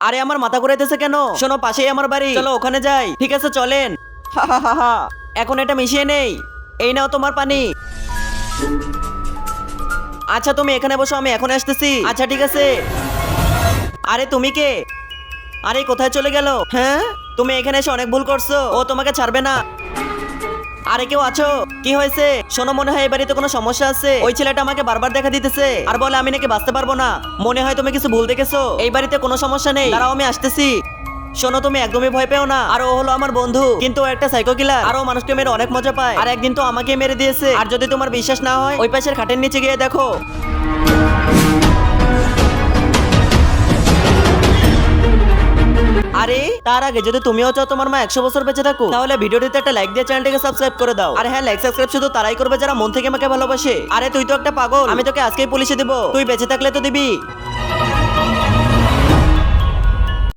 আরে আমার মাথা ঘুরাইতেছে কেন? শোনো, পাশেই আমার বাড়ি, চলো ওখানে যাই। ঠিক আছে চলেন। হা হা হা হা। এখন এটা মিশিয়ে নেই। এই নাও তোমার পানি। আচ্ছা তুমি এখানে বসো, আমি এখন আসতেছি। আচ্ছা ঠিক আছে। আরে তুমি কে? আরে কোথায় চলে গেল? হ্যাঁ, তুমি এখানে এসে অনেক ভুল করছো। ও তোমাকে ছাড়বে না। আরে কেউ আছো? কি হয়েছে? শোনো, মনে হয় এই বাড়িতে কোনো সমস্যা আছে। ওই ছেলেটা আমাকে বারবার দেখা দিতেছে আর বলে আমি নাকি বাঁচতে পারবো না। মনে হয় তুমি কিছু ভুল দেখেছো। এই বাড়িতে কোনো সমস্যা নেই, দাঁড়াও আমি আসতেছি। শোনো, তুমি একদমই ভয় পেও না। আর ও হলো আমার বন্ধু, কিন্তু ও একটা সাইকো কিলার। আর ও মানুষকে মেরে অনেক মজা পায়। আর একদিন তো আমাকে মেরে দিয়েছে। আর যদি তোমার বিশ্বাস না হয়, ওই পাশের খাটের নিচে গিয়ে দেখো। আরে তার আগে যদি তুমিও চাও তোমার মা 100 বছর বেঁচে থাকো, তাহলে ভিডিওটিতে একটা লাইক দিয়ে চ্যানেলটাকে সাবস্ক্রাইব করে দাও। আর হ্যাঁ, লাইক সাবস্ক্রাইব শুধু তারাই করবে যারা মন থেকে আমাকে ভালোবাসে। আরে তুই তো একটা পাগল, আমি তোকে আজকেই পুলিশে দিব। তুই বেঁচে থাকলে তো দিবি।